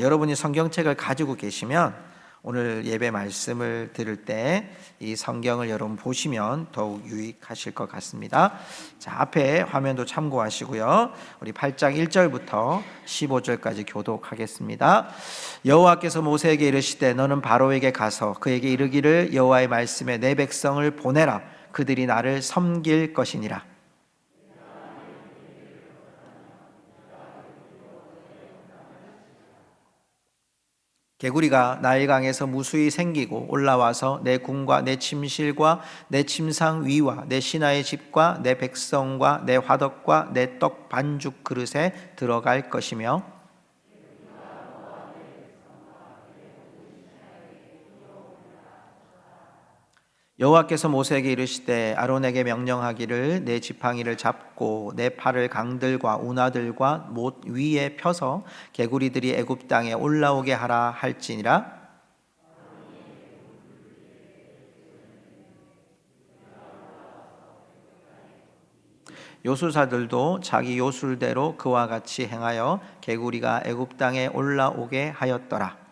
여러분이 성경책을 가지고 계시면 오늘 예배 말씀을 들을 때 이 성경을 여러분 보시면 더욱 유익하실 것 같습니다. 자, 앞에 화면도 참고하시고요. 우리 8장 1절부터 15절까지 교독하겠습니다. 여호와께서 모세에게 이르시되 너는 바로에게 가서 그에게 이르기를 여호와의 말씀에 내 백성을 보내라. 그들이 나를 섬길 것이니라. 개구리가 나일강에서 무수히 생기고 올라와서 내 궁과 내 침실과 내 침상 위와 내 신하의 집과 내 백성과 내 화덕과 내 떡 반죽 그릇에 들어갈 것이며 여호와께서 모세에게 이르시되 아론에게 명령하기를 내 지팡이를 잡고 내 팔을 강들과 운하들과 못 위에 펴서 개구리들이 애굽 땅에 올라오게 하라 할지니라. 요술사들도 자기 요술대로 그와 같이 행하여 개구리가 애굽 땅에 올라오게 하였더라.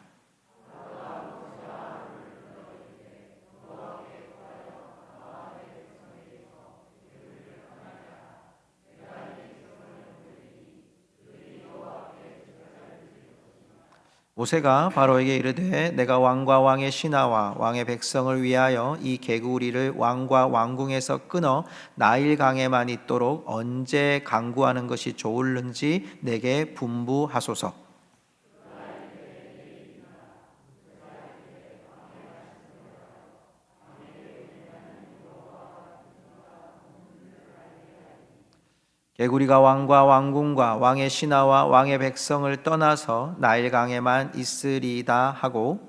모세가 바로에게 이르되 내가 왕과 왕의 신하와 왕의 백성을 위하여 이 개구리를 왕과 왕궁에서 끊어 나일강에만 있도록 언제 강구하는 것이 좋을는지 내게 분부하소서. 개구리가 왕과 왕궁과 왕의 신하와 왕의 백성을 떠나서 나일강에만 있으리이다 하고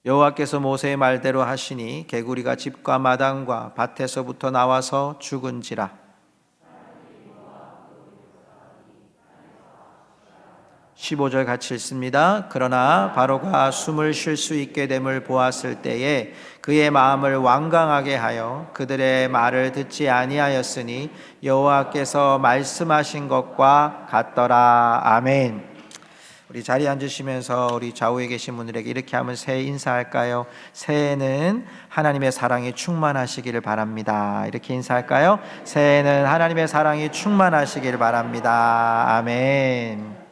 여호와께서 모세의 말대로 하시니 개구리가 집과 마당과 밭에서부터 나와서 죽은지라. 15절 같이 읽습니다. 그러나 바로가 숨을 쉴 수 있게 됨을 보았을 때에 그의 마음을 완강하게 하여 그들의 말을 듣지 아니하였으니 여호와께서 말씀하신 것과 같더라. 아멘. 우리 자리에 앉으시면서 우리 좌우에 계신 분들에게 이렇게 하면 새해 인사할까요? 새해는 하나님의 사랑이 충만하시기를 바랍니다. 이렇게 인사할까요? 새해는 하나님의 사랑이 충만하시기를 바랍니다. 아멘.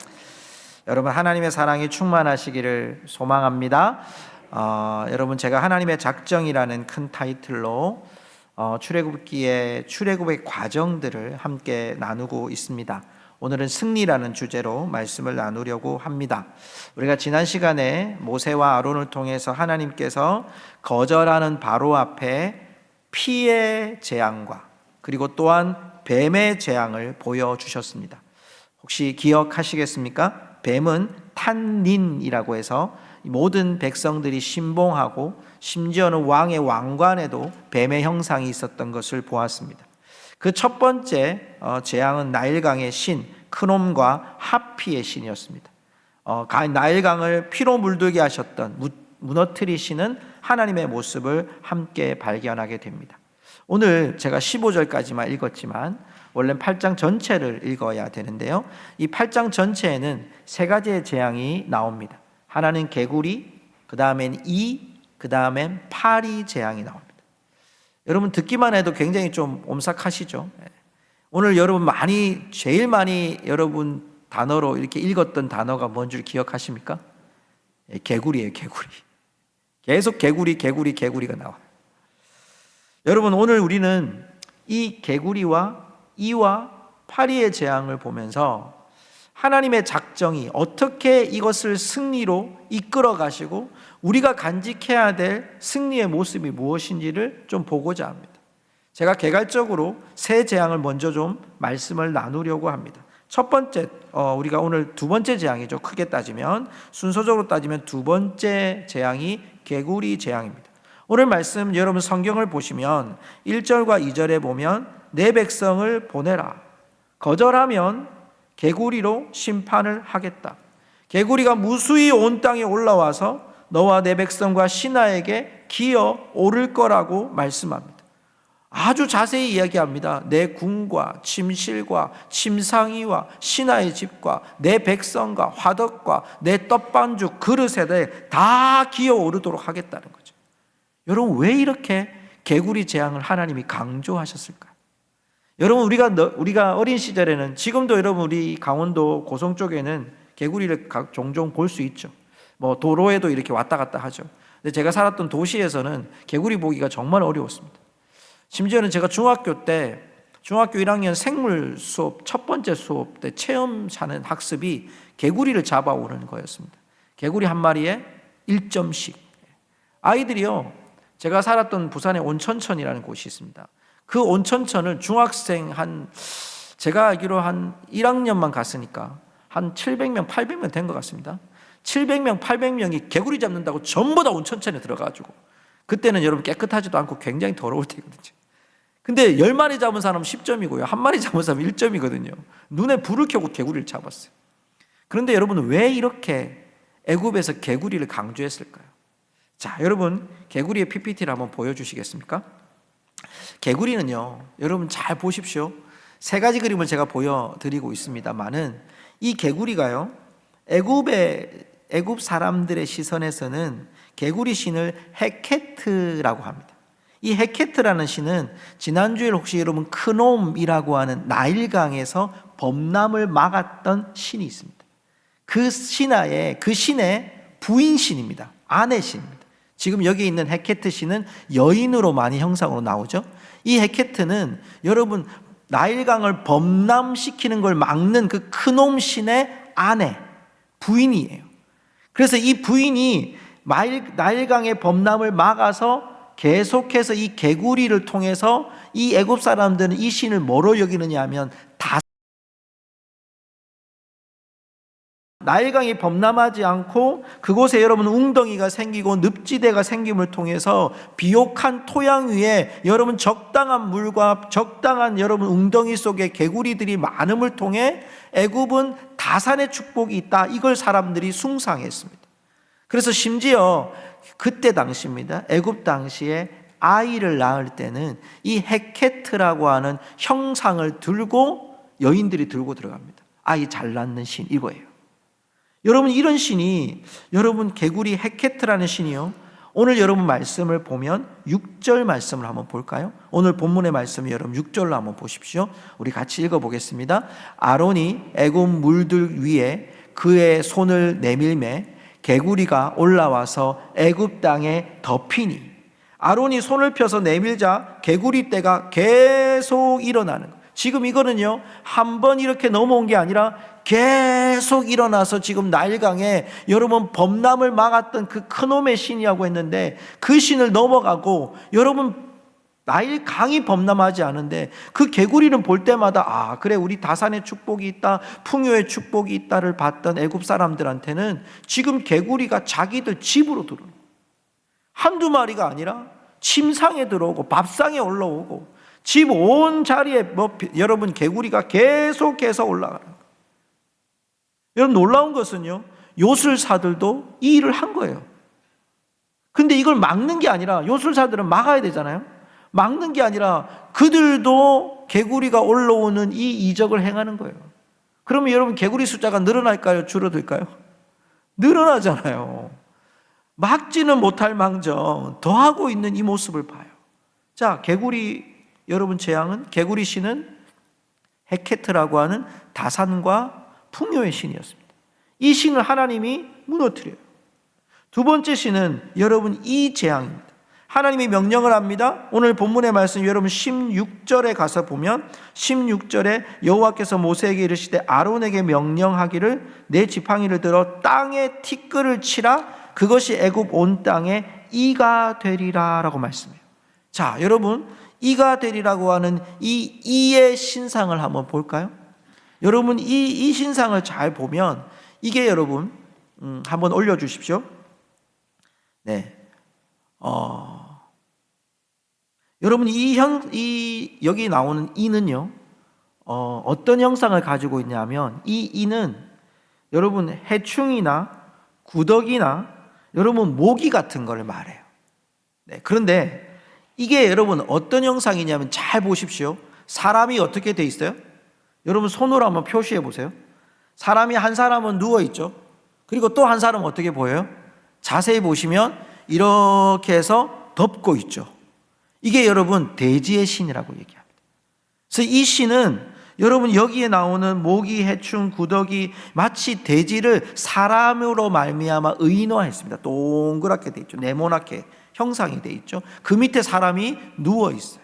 여러분 하나님의 사랑이 충만하시기를 소망합니다. 여러분 제가 하나님의 작정이라는 큰 타이틀로 출애굽기의 출애굽의 과정들을 함께 나누고 있습니다. 오늘은 승리라는 주제로 말씀을 나누려고 합니다. 우리가 지난 시간에 모세와 아론을 통해서 하나님께서 거절하는 바로 앞에 피의 재앙과 그리고 또한 뱀의 재앙을 보여주셨습니다. 혹시 기억하시겠습니까? 뱀은 탄닌이라고 해서 모든 백성들이 신봉하고 심지어는 왕의 왕관에도 뱀의 형상이 있었던 것을 보았습니다. 그 첫 번째 재앙은 나일강의 신 크놈과 하피의 신이었습니다. 나일강을 피로 물들게 하셨던 무너뜨리시는 하나님의 모습을 함께 발견하게 됩니다. 오늘 제가 15절까지만 읽었지만 원래는 8장 전체를 읽어야 되는데요. 이 8장 전체에는 세 가지의 재앙이 나옵니다. 하나는 개구리, 그 다음엔 그 다음엔 파리 재앙이 나옵니다. 여러분 듣기만 해도 굉장히 좀 옴삭하시죠? 오늘 여러분 제일 많이 여러분 단어로 이렇게 읽었던 단어가 뭔 줄 기억하십니까? 개구리예요, 개구리. 계속 개구리가 나와요. 여러분 오늘 우리는 이 개구리와 이와 파리의 재앙을 보면서 하나님의 작정이 어떻게 이것을 승리로 이끌어 가시고 우리가 간직해야 될 승리의 모습이 무엇인지를 좀 보고자 합니다. 제가 개괄적으로 세 재앙을 먼저 좀 말씀을 나누려고 합니다. 첫 번째, 우리가 오늘 두 번째 재앙이죠. 크게 따지면 순서적으로 따지면 두 번째 재앙이 개구리 재앙입니다. 오늘 말씀 여러분 성경을 보시면 1절과 2절에 보면 내 백성을 보내라. 거절하면 개구리로 심판을 하겠다. 개구리가 무수히 온 땅에 올라와서 너와 내 백성과 신하에게 기어 오를 거라고 말씀합니다. 아주 자세히 이야기합니다. 내 궁과 침실과 침상이와 신하의 집과 내 백성과 화덕과 내 떡반죽 그릇에 다 기어오르도록 하겠다는 거죠. 여러분, 왜 이렇게 개구리 재앙을 하나님이 강조하셨을까요? 여러분, 우리가 어린 시절에는, 지금도 여러분 우리 강원도 고성 쪽에는 개구리를 종종 볼 수 있죠. 뭐 도로에도 이렇게 왔다 갔다 하죠. 근데 제가 살았던 도시에서는 개구리 보기가 정말 어려웠습니다. 심지어는 제가 중학교 1학년 생물 수업 첫 번째 수업 때 체험하는 학습이 개구리를 잡아오는 거였습니다. 개구리 한 마리에 1점씩. 아이들이요, 제가 살았던 부산에 온천천이라는 곳이 있습니다. 그 온천천을 중학생 제가 알기로 한 1학년만 갔으니까 한 700명, 800명 된 것 같습니다. 700명, 800명이 개구리 잡는다고 전부 다 온천천에 들어가가지고, 그때는 여러분 깨끗하지도 않고 굉장히 더러울 때거든요. 근데 10마리 잡은 사람은 10점이고요. 1마리 잡은 사람은 1점이거든요. 눈에 불을 켜고 개구리를 잡았어요. 그런데 여러분, 왜 이렇게 애굽에서 개구리를 강조했을까요? 자, 여러분, 개구리의 PPT를 한번 보여주시겠습니까? 개구리는요, 여러분 잘 보십시오. 3가지 그림을 제가 보여드리고 있습니다만은, 이 개구리가요, 애굽 사람들의 시선에서는 개구리 신을 헤케트라고 합니다. 이 헤케트라는 신은 지난주에 혹시 여러분 크놈이라고 하는 나일강에서 범람을 막았던 신이 있습니다. 그 신의 부인 신입니다. 아내 신입니다. 지금 여기 있는 헤케트 신은 여인으로 많이 형상으로 나오죠. 이 헤케트는 여러분 나일강을 범람시키는 걸 막는 그 크놈 신의 아내, 부인이에요. 그래서 이 부인이 나일강의 범람을 막아서 계속해서 이 개구리를 통해서 이 애굽 사람들은 이 신을 뭐로 여기느냐 하면, 나일강이 범람하지 않고 그곳에 여러분 웅덩이가 생기고 늪지대가 생김을 통해서 비옥한 토양 위에 여러분 적당한 물과 적당한 여러분 웅덩이 속에 개구리들이 많음을 통해 애굽은 다산의 축복이 있다, 이걸 사람들이 숭상했습니다. 그래서 심지어 그때 당시입니다. 애굽 당시에 아이를 낳을 때는 이 헤케트라고 하는 형상을 들고 여인들이 들고 들어갑니다. 아이 잘 낳는 신, 이거예요. 여러분, 이런 신이, 여러분 개구리 헤케트라는 신이요, 오늘 여러분 말씀을 보면 6절 말씀을 한번 볼까요? 오늘 본문의 말씀 여러분 6절로 한번 보십시오. 우리 같이 읽어보겠습니다. 아론이 애굽 물들 위에 그의 손을 내밀매 개구리가 올라와서 애굽 땅에 덮이니, 아론이 손을 펴서 내밀자 개구리 떼가 계속 일어나는 거예요. 지금 이거는요, 한번 이렇게 넘어온 게 아니라 계속 일어나서 지금 나일강에 여러분 범람을 막았던 그 큰놈의 신이라고 했는데, 그 신을 넘어가고 여러분 나일강이 범람하지 않은데 그 개구리는 볼 때마다 그래, 우리 다산의 축복이 있다, 풍요의 축복이 있다를 봤던 애굽 사람들한테는 지금 개구리가 자기들 집으로 들어오는, 한두 마리가 아니라 침상에 들어오고 밥상에 올라오고 집 온 자리에 여러분 개구리가 계속해서 올라가는 거예요. 여러분, 놀라운 것은요, 요술사들도 이 일을 한 거예요. 근데 이걸 막는 게 아니라, 요술사들은 막아야 되잖아요. 막는 게 아니라 그들도 개구리가 올라오는 이 이적을 행하는 거예요. 그러면 여러분 개구리 숫자가 늘어날까요? 줄어들까요? 늘어나잖아요. 막지는 못할 망정 더하고 있는 이 모습을 봐요. 자, 개구리 여러분 재앙은, 개구리 신은 헤케트라고 하는 다산과 풍요의 신이었습니다. 이 신을 하나님이 무너뜨려요. 두 번째 신은 여러분 이 재앙입니다. 하나님이 명령을 합니다. 오늘 본문의 말씀 여러분 16절에 가서 보면 16절에 여호와께서 모세에게 이르시되 아론에게 명령하기를 내 지팡이를 들어 땅에 티끌을 치라 그것이 애굽 온 땅에 이가 되리라 라고 말씀해요. 자, 여러분 이가 되리라고 하는 이 이의 신상을 한번 볼까요? 여러분 이 신상을 잘 보면 이게 여러분 한번 올려주십시오. 네. 여러분 여기 나오는 이는요, 어떤 형상을 가지고 있냐면 이 이는 여러분 해충이나 구더기나 여러분 모기 같은 걸 말해요. 네, 그런데 이게 여러분 어떤 형상이냐면 잘 보십시오. 사람이 어떻게 돼 있어요? 여러분 손으로 한번 표시해 보세요. 사람이 한 사람은 누워 있죠. 그리고 또 한 사람은 어떻게 보여요? 자세히 보시면 이렇게 해서 덮고 있죠. 이게 여러분 대지의 신이라고 얘기합니다. 그래서 이 신은 여러분 여기에 나오는 모기, 해충, 구더기 마치 대지를 사람으로 말미암아 의인화했습니다. 동그랗게 돼 있죠. 네모나게 형상이 돼 있죠. 그 밑에 사람이 누워 있어요.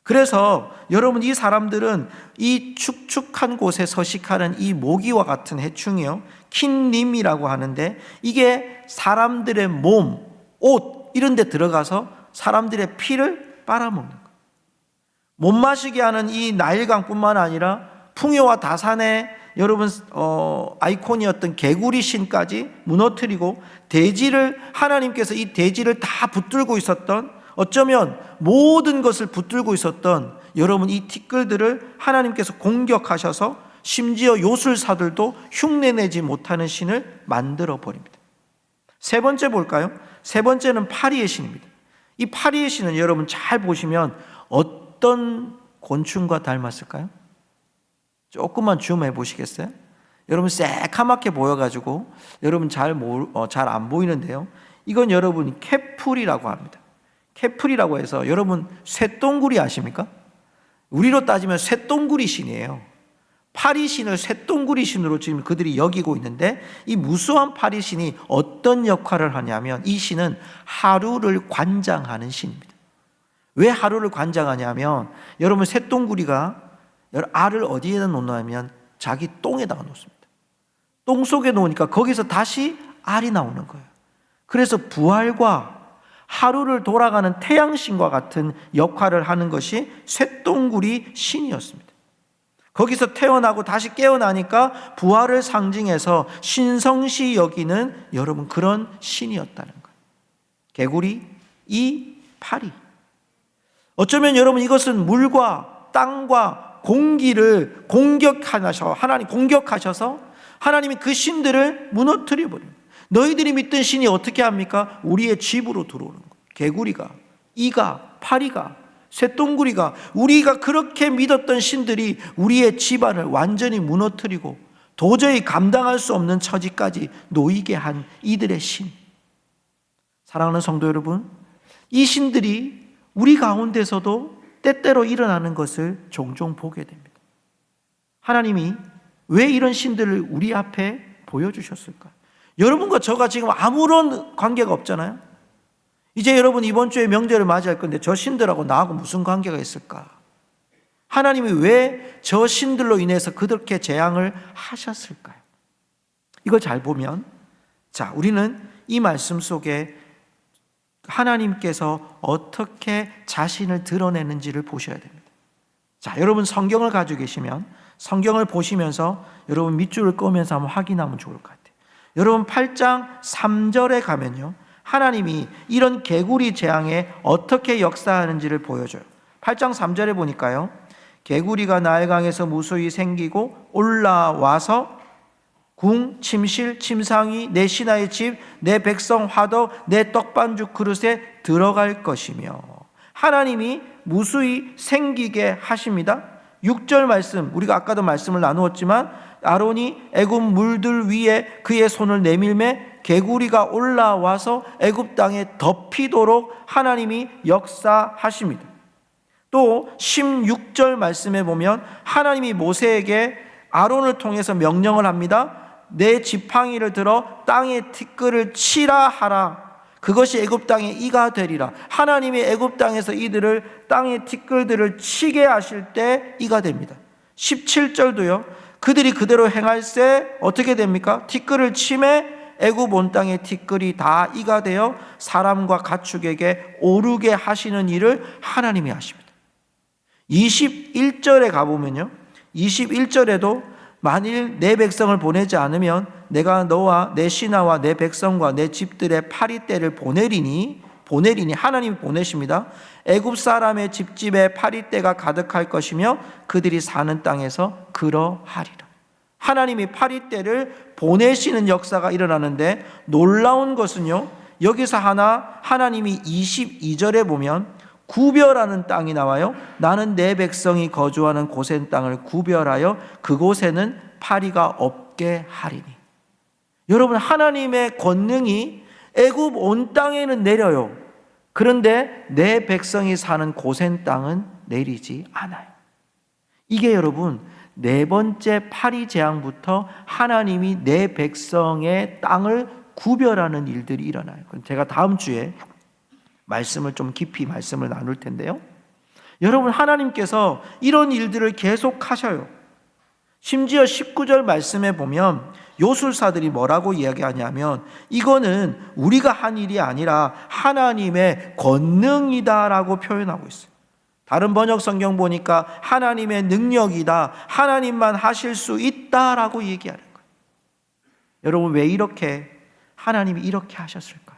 그래서 여러분 이 사람들은 이 축축한 곳에 서식하는 이 모기와 같은 해충이요, 킨님이라고 하는데 이게 사람들의 몸, 옷 이런 데 들어가서 사람들의 피를 빨아먹는 거예요. 못 마시게 하는 이 나일강뿐만 아니라 풍요와 다산의 여러분 아이콘이었던 개구리 신까지 무너뜨리고 대지를, 하나님께서 이 대지를 다 붙들고 있었던, 어쩌면 모든 것을 붙들고 있었던 여러분 이 티끌들을 하나님께서 공격하셔서 심지어 요술사들도 흉내내지 못하는 신을 만들어 버립니다. 세 번째 볼까요? 세 번째는 파리의 신입니다. 이 파리의 신은 여러분 잘 보시면 어떤 곤충과 닮았을까요? 조금만 줌해 보시겠어요? 여러분 새카맣게 보여가지고 여러분 잘 안 보이는데요. 이건 여러분 캐풀이라고 합니다. 캐풀이라고 해서 여러분 쇠똥구리 아십니까? 우리로 따지면 쇠똥구리 신이에요. 파리 신을 쇠똥구리 신으로 지금 그들이 여기고 있는데, 이 무수한 파리 신이 어떤 역할을 하냐면 이 신은 하루를 관장하는 신입니다. 왜 하루를 관장하냐면 여러분 쇠똥구리가 알을 어디에다 놓냐면 자기 똥에다가 놓습니다. 똥 속에 놓으니까 거기서 다시 알이 나오는 거예요. 그래서 부활과 하루를 돌아가는 태양신과 같은 역할을 하는 것이 쇠똥구리 신이었습니다. 거기서 태어나고 다시 깨어나니까 부활을 상징해서 신성시 여기는 여러분 그런 신이었다는 거예요. 개구리, 이 파리. 어쩌면 여러분 이것은 물과 땅과 공기를 하나님 공격하셔서 하나님이 그 신들을 무너뜨려 버립니다. 너희들이 믿던 신이 어떻게 합니까? 우리의 집으로 들어오는 거예요. 개구리가, 이가, 파리가, 쇠똥구리가, 우리가 그렇게 믿었던 신들이 우리의 집안을 완전히 무너뜨리고 도저히 감당할 수 없는 처지까지 놓이게 한 이들의 신. 사랑하는 성도 여러분, 이 신들이 우리 가운데서도 때때로 일어나는 것을 종종 보게 됩니다. 하나님이 왜 이런 신들을 우리 앞에 보여주셨을까? 여러분과 저가 지금 아무런 관계가 없잖아요. 이제 여러분 이번 주에 명절을 맞이할 건데 저 신들하고 나하고 무슨 관계가 있을까? 하나님이 왜 저 신들로 인해서 그렇게 재앙을 하셨을까요? 이걸 잘 보면, 자, 우리는 이 말씀 속에 하나님께서 어떻게 자신을 드러내는지를 보셔야 됩니다. 자, 여러분 성경을 가지고 계시면 성경을 보시면서 여러분 밑줄을 끄면서 한번 확인하면 좋을 것 같아요. 여러분 8장 3절에 가면요, 하나님이 이런 개구리 재앙에 어떻게 역사하는지를 보여줘요. 8장 3절에 보니까요, 개구리가 나일강에서 무수히 생기고 올라와서 궁, 침실, 침상위, 내 신하의 집, 내 백성 화덕, 내 떡반죽 그릇에 들어갈 것이며, 하나님이 무수히 생기게 하십니다. 6절 말씀, 우리가 아까도 말씀을 나누었지만 아론이 애굽 물들 위에 그의 손을 내밀매 개구리가 올라와서 애굽 땅에 덮이도록 하나님이 역사하십니다. 또 16절 말씀에 보면 하나님이 모세에게 아론을 통해서 명령을 합니다. 내 지팡이를 들어 땅의 티끌을 치라 하라. 그것이 애굽 땅의 이가 되리라. 하나님이 애굽 땅에서 이들을, 땅의 티끌들을 치게 하실 때 이가 됩니다. 17절도요. 그들이 그대로 행할세 어떻게 됩니까? 티끌을 침해 애굽 온 땅의 티끌이 다 이가 되어 사람과 가축에게 오르게 하시는 일을 하나님이 하십니다. 21절에 가보면요, 21절에도 만일 내 백성을 보내지 않으면 내가 너와 내 신하와 내 백성과 내 집들의 파리떼를 보내리니 하나님이 보내십니다. 애굽 사람의 집집에 파리떼가 가득할 것이며 그들이 사는 땅에서 그러하리라. 하나님이 파리떼를 보내시는 역사가 일어나는데, 놀라운 것은요, 여기서 하나님이 22절에 보면 구별하는 땅이 나와요. 나는 내 백성이 거주하는 고센 땅을 구별하여 그곳에는 파리가 없게 하리니. 여러분, 하나님의 권능이 애굽 온 땅에는 내려요. 그런데 내 백성이 사는 고센 땅은 내리지 않아요. 이게 여러분, 네 번째 파리 재앙부터 하나님이 내 백성의 땅을 구별하는 일들이 일어나요. 제가 다음 주에 말씀을 좀 깊이 말씀을 나눌 텐데요. 여러분, 하나님께서 이런 일들을 계속 하셔요. 심지어 19절 말씀에 보면 요술사들이 뭐라고 이야기하냐면 이거는 우리가 한 일이 아니라 하나님의 권능이다라고 표현하고 있어요. 다른 번역 성경 보니까 하나님의 능력이다, 하나님만 하실 수 있다라고 얘기하는 거예요. 여러분, 왜 이렇게 하나님이 이렇게 하셨을까요?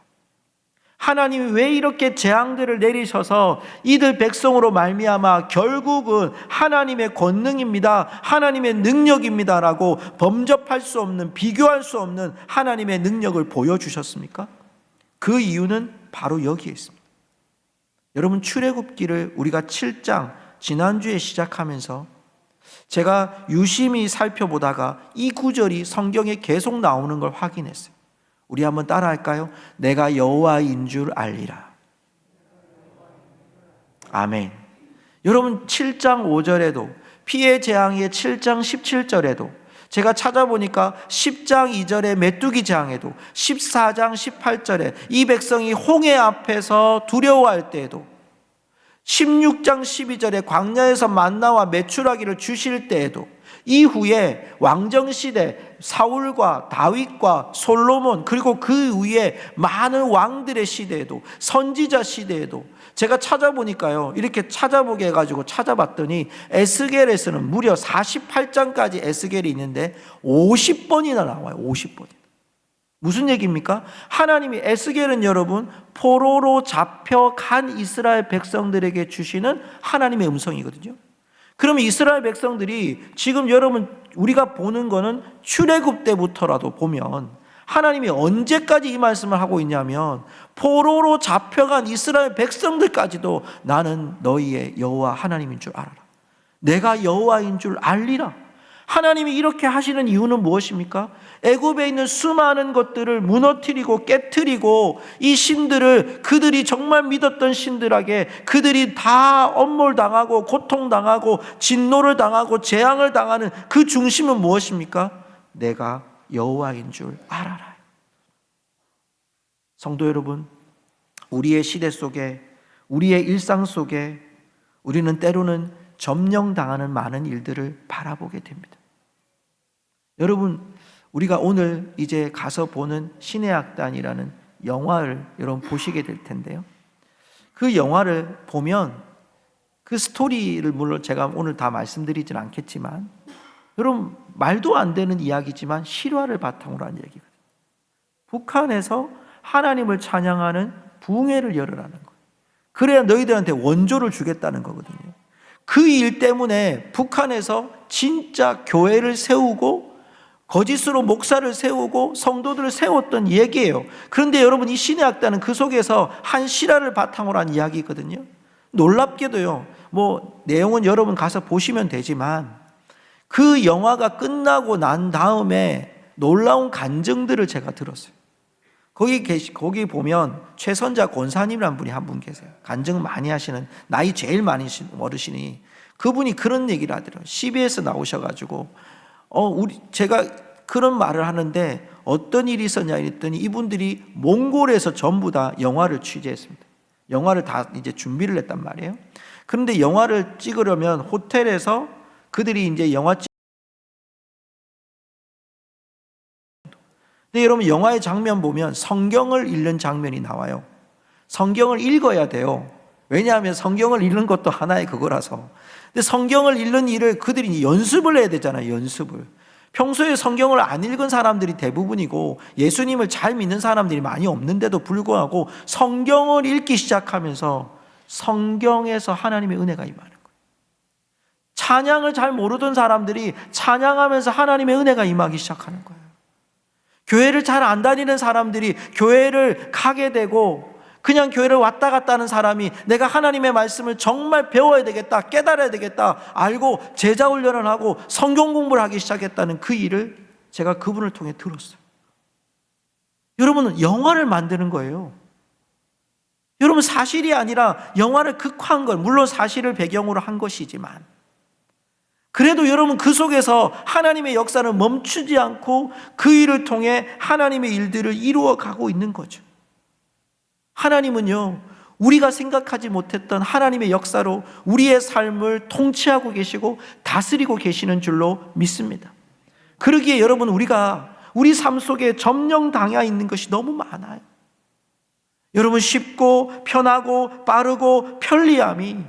하나님이 왜 이렇게 재앙들을 내리셔서 이들 백성으로 말미암아 결국은 하나님의 권능입니다, 하나님의 능력입니다라고 범접할 수 없는, 비교할 수 없는 하나님의 능력을 보여주셨습니까? 그 이유는 바로 여기에 있습니다. 여러분, 출애굽기를 우리가 7장 지난주에 시작하면서 제가 유심히 살펴보다가 이 구절이 성경에 계속 나오는 걸 확인했어요. 우리 한번 따라할까요? 내가 여호와인 줄 알리라. 아멘. 여러분, 7장 5절에도 피해 재앙의 7장 17절에도 제가 찾아보니까 10장 2절의 메뚜기 재앙에도 14장 18절에 이 백성이 홍해 앞에서 두려워할 때에도 16장 12절에 광야에서 만나와 메추라기를 주실 때에도 이후에 왕정시대 사울과 다윗과 솔로몬 그리고 그 위에 많은 왕들의 시대에도 선지자 시대에도 제가 찾아보니까요, 이렇게 찾아보게 해가지고 찾아봤더니 에스겔에서는 무려 48장까지 에스겔이 있는데 50번이나 나와요. 50번. 무슨 얘기입니까? 하나님이 에스겔은 여러분 포로로 잡혀간 이스라엘 백성들에게 주시는 하나님의 음성이거든요. 그러면 이스라엘 백성들이 지금 여러분 우리가 보는 거는 출애굽 때부터라도 보면 하나님이 언제까지 이 말씀을 하고 있냐면 포로로 잡혀간 이스라엘 백성들까지도 나는 너희의 여호와 하나님인 줄 알아라. 내가 여호와인 줄 알리라. 하나님이 이렇게 하시는 이유는 무엇입니까? 애굽에 있는 수많은 것들을 무너뜨리고 깨뜨리고 이 신들을 그들이 정말 믿었던 신들에게 그들이 다 엄몰당하고 고통당하고 진노를 당하고 재앙을 당하는 그 중심은 무엇입니까? 내가 여호와인 줄 알아라. 성도 여러분, 우리의 시대 속에 우리의 일상 속에 우리는 때로는 점령당하는 많은 일들을 바라보게 됩니다. 여러분, 우리가 오늘 이제 가서 보는 신의 악단이라는 영화를 여러분 보시게 될 텐데요. 그 영화를 보면 그 스토리를 물론 제가 오늘 다 말씀드리진 않겠지만 여러분 말도 안 되는 이야기지만 실화를 바탕으로 한 얘기거든요. 북한에서 하나님을 찬양하는 부흥회를 열으라는 거예요. 그래야 너희들한테 원조를 주겠다는 거거든요. 그 일 때문에 북한에서 진짜 교회를 세우고 거짓으로 목사를 세우고 성도들을 세웠던 얘기예요. 그런데 여러분 이 신의 악단은 그 속에서 한 실화를 바탕으로 한 이야기거든요. 놀랍게도요, 뭐 내용은 여러분 가서 보시면 되지만 그 영화가 끝나고 난 다음에 놀라운 간증들을 제가 들었어요. 거기 보면 최선자 권사님이라는 분이 한 분 계세요. 간증 많이 하시는 나이 제일 많으신 어르신이 그분이 그런 얘기를 하더라고요. CBS 나오셔가지고 제가 그런 말을 하는데 어떤 일이 있었냐 했더니 이분들이 몽골에서 전부 다 영화를 취재했습니다. 영화를 다 이제 준비를 했단 말이에요. 그런데 영화를 찍으려면 호텔에서 그들이 이제 근데 여러분 영화의 장면 보면 성경을 읽는 장면이 나와요. 성경을 읽어야 돼요. 왜냐하면 성경을 읽는 것도 하나의 그거라서. 근데 성경을 읽는 일을 그들이 연습을 해야 되잖아요. 연습을. 평소에 성경을 안 읽은 사람들이 대부분이고 예수님을 잘 믿는 사람들이 많이 없는데도 불구하고 성경을 읽기 시작하면서 성경에서 하나님의 은혜가 임하는 거예요. 찬양을 잘 모르던 사람들이 찬양하면서 하나님의 은혜가 임하기 시작하는 거예요. 교회를 잘 안 다니는 사람들이 교회를 가게 되고 그냥 교회를 왔다 갔다 하는 사람이 내가 하나님의 말씀을 정말 배워야 되겠다, 깨달아야 되겠다 알고 제자 훈련을 하고 성경 공부를 하기 시작했다는 그 일을 제가 그분을 통해 들었어요. 여러분은 영화를 만드는 거예요. 여러분, 사실이 아니라 영화를 극화한 것, 물론 사실을 배경으로 한 것이지만 그래도 여러분 그 속에서 하나님의 역사는 멈추지 않고 그 일을 통해 하나님의 일들을 이루어 가고 있는 거죠. 하나님은요, 우리가 생각하지 못했던 하나님의 역사로 우리의 삶을 통치하고 계시고 다스리고 계시는 줄로 믿습니다. 그러기에 여러분, 우리가 우리 삶 속에 점령당해 있는 것이 너무 많아요. 여러분, 쉽고 편하고 빠르고 편리함이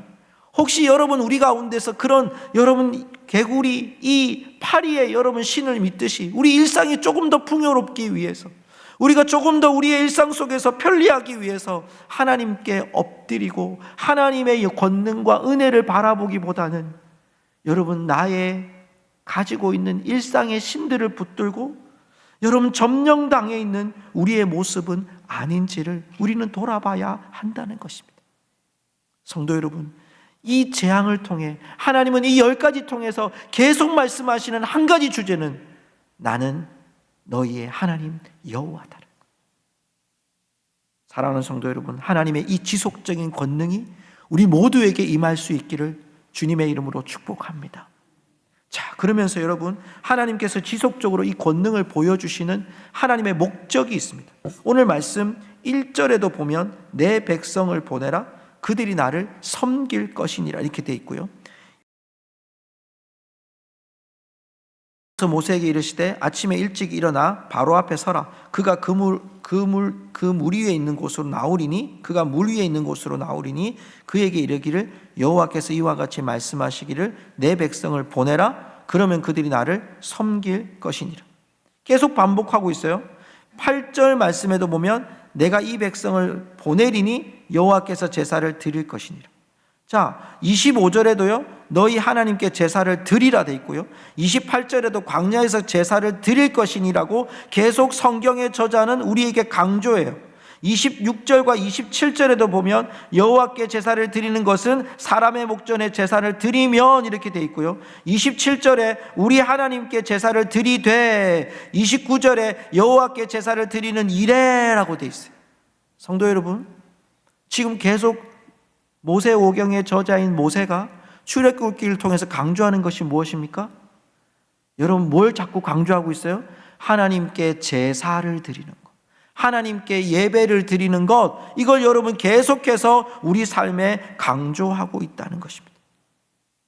혹시 여러분 우리 가운데서 그런 여러분 개구리 이 파리에 여러분 신을 믿듯이 우리 일상이 조금 더 풍요롭기 위해서, 우리가 조금 더 우리의 일상 속에서 편리하기 위해서 하나님께 엎드리고 하나님의 권능과 은혜를 바라보기보다는 여러분 나의 가지고 있는 일상의 신들을 붙들고 여러분 점령당해 있는 우리의 모습은 아닌지를 우리는 돌아봐야 한다는 것입니다. 성도 여러분, 이 재앙을 통해 하나님은 이 10가지 통해서 계속 말씀하시는 한 가지 주제는 나는 너희의 하나님 여호와다. 사랑하는 성도 여러분, 하나님의 이 지속적인 권능이 우리 모두에게 임할 수 있기를 주님의 이름으로 축복합니다. 자, 그러면서 여러분, 하나님께서 지속적으로 이 권능을 보여주시는 하나님의 목적이 있습니다. 오늘 말씀 1절에도 보면 내 백성을 보내라 그들이 나를 섬길 것이니라 이렇게 돼 있고요. 모세에게 이르시되 아침에 일찍 일어나 바로 앞에 서라. 그가 그 물 위에 있는 곳으로 나오리니 그가 물 위에 있는 곳으로 나오리니 그에게 이르기를 여호와께서 이와 같이 말씀하시기를 내 백성을 보내라. 그러면 그들이 나를 섬길 것이니라. 계속 반복하고 있어요. 8절 말씀에도 보면 내가 이 백성을 보내리니 여호와께서 제사를 드릴 것이니라. 자, 25절에도요 너희 하나님께 제사를 드리라 돼 있고요, 28절에도 광야에서 제사를 드릴 것이니라고 계속 성경의 저자는 우리에게 강조해요. 26절과 27절에도 보면 여호와께 제사를 드리는 것은 사람의 목전에 제사를 드리면 이렇게 돼 있고요, 27절에 우리 하나님께 제사를 드리되 29절에 여호와께 제사를 드리는 이래라고 돼 있어요. 성도 여러분, 지금 계속 모세오경의 저자인 모세가 출애굽기를 통해서 강조하는 것이 무엇입니까? 여러분, 뭘 자꾸 강조하고 있어요? 하나님께 제사를 드리는 것, 하나님께 예배를 드리는 것, 이걸 여러분 계속해서 우리 삶에 강조하고 있다는 것입니다.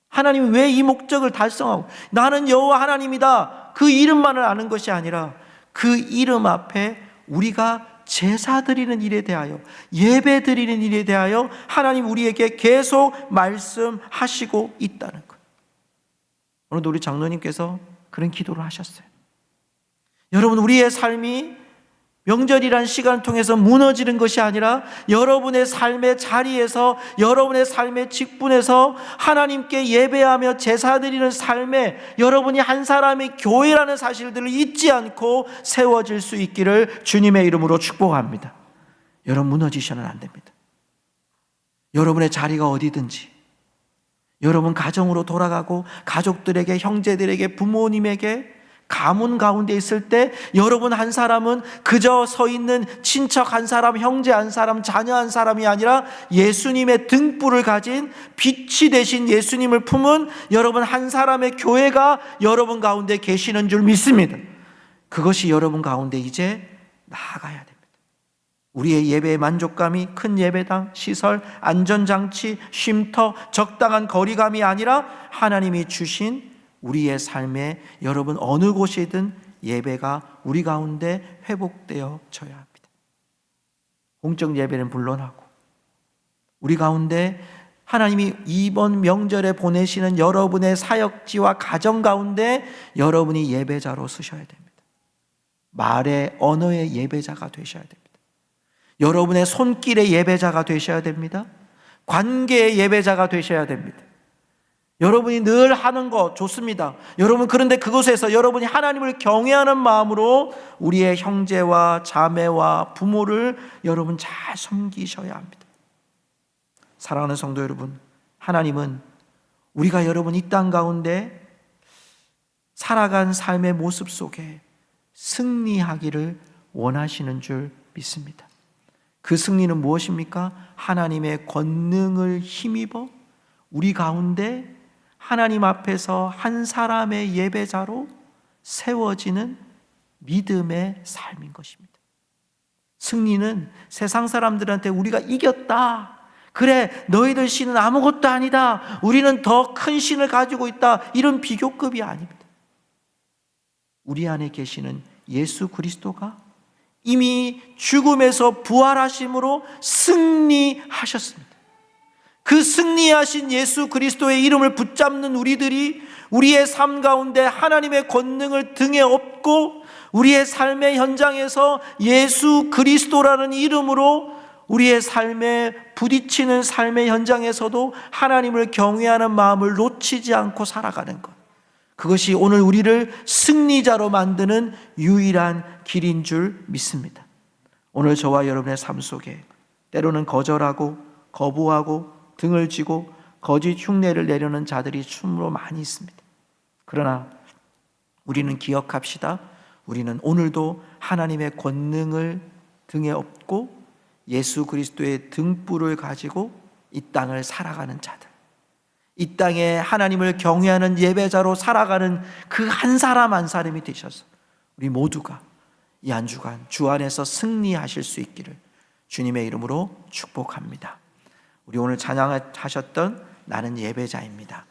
하나님이 왜 이 목적을 달성하고 나는 여호와 하나님이다 그 이름만을 아는 것이 아니라 그 이름 앞에 우리가 제사 드리는 일에 대하여, 예배 드리는 일에 대하여 하나님 우리에게 계속 말씀하시고 있다는 것. 오늘도 우리 장로님께서 그런 기도를 하셨어요. 여러분, 우리의 삶이 명절이란 시간을 통해서 무너지는 것이 아니라 여러분의 삶의 자리에서, 여러분의 삶의 직분에서 하나님께 예배하며 제사 드리는 삶에 여러분이 한 사람의 교회라는 사실들을 잊지 않고 세워질 수 있기를 주님의 이름으로 축복합니다. 여러분, 무너지셔는 안 됩니다. 여러분의 자리가 어디든지, 여러분 가정으로 돌아가고 가족들에게, 형제들에게, 부모님에게 가문 가운데 있을 때 여러분 한 사람은 그저 서 있는 친척 한 사람, 형제 한 사람, 자녀 한 사람이 아니라 예수님의 등불을 가진 빛이 되신 예수님을 품은 여러분 한 사람의 교회가 여러분 가운데 계시는 줄 믿습니다. 그것이 여러분 가운데 이제 나아가야 됩니다. 우리의 예배의 만족감이 큰 예배당, 시설, 안전장치, 쉼터, 적당한 거리감이 아니라 하나님이 주신 우리의 삶에 여러분 어느 곳이든 예배가 우리 가운데 회복되어져야 합니다. 공적 예배는 물론하고 우리 가운데 하나님이 이번 명절에 보내시는 여러분의 사역지와 가정 가운데 여러분이 예배자로 서셔야 됩니다. 말의 언어의 예배자가 되셔야 됩니다. 여러분의 손길의 예배자가 되셔야 됩니다. 관계의 예배자가 되셔야 됩니다. 여러분이 늘 하는 것 좋습니다. 여러분, 그런데 그곳에서 여러분이 하나님을 경외하는 마음으로 우리의 형제와 자매와 부모를 여러분 잘 섬기셔야 합니다. 사랑하는 성도 여러분, 하나님은 우리가 여러분 이 땅 가운데 살아간 삶의 모습 속에 승리하기를 원하시는 줄 믿습니다. 그 승리는 무엇입니까? 하나님의 권능을 힘입어 우리 가운데 하나님 앞에서 한 사람의 예배자로 세워지는 믿음의 삶인 것입니다. 승리는 세상 사람들한테 우리가 이겼다, 그래 너희들 신은 아무것도 아니다, 우리는 더 큰 신을 가지고 있다, 이런 비교급이 아닙니다. 우리 안에 계시는 예수 그리스도가 이미 죽음에서 부활하심으로 승리하셨습니다. 그 승리하신 예수 그리스도의 이름을 붙잡는 우리들이 우리의 삶 가운데 하나님의 권능을 등에 업고 우리의 삶의 현장에서 예수 그리스도라는 이름으로 우리의 삶에 부딪히는 삶의 현장에서도 하나님을 경외하는 마음을 놓치지 않고 살아가는 것, 그것이 오늘 우리를 승리자로 만드는 유일한 길인 줄 믿습니다. 오늘 저와 여러분의 삶 속에 때로는 거절하고 거부하고 등을 쥐고 거짓 흉내를 내려는 자들이 충분히 많이 있습니다. 그러나 우리는 기억합시다. 우리는 오늘도 하나님의 권능을 등에 업고 예수 그리스도의 등불을 가지고 이 땅을 살아가는 자들, 이 땅에 하나님을 경외하는 예배자로 살아가는 그 한 사람 한 사람이 되셔서 우리 모두가 이 한 주간 주 안에서 승리하실 수 있기를 주님의 이름으로 축복합니다. 우리 오늘 찬양하셨던 나는 예배자입니다.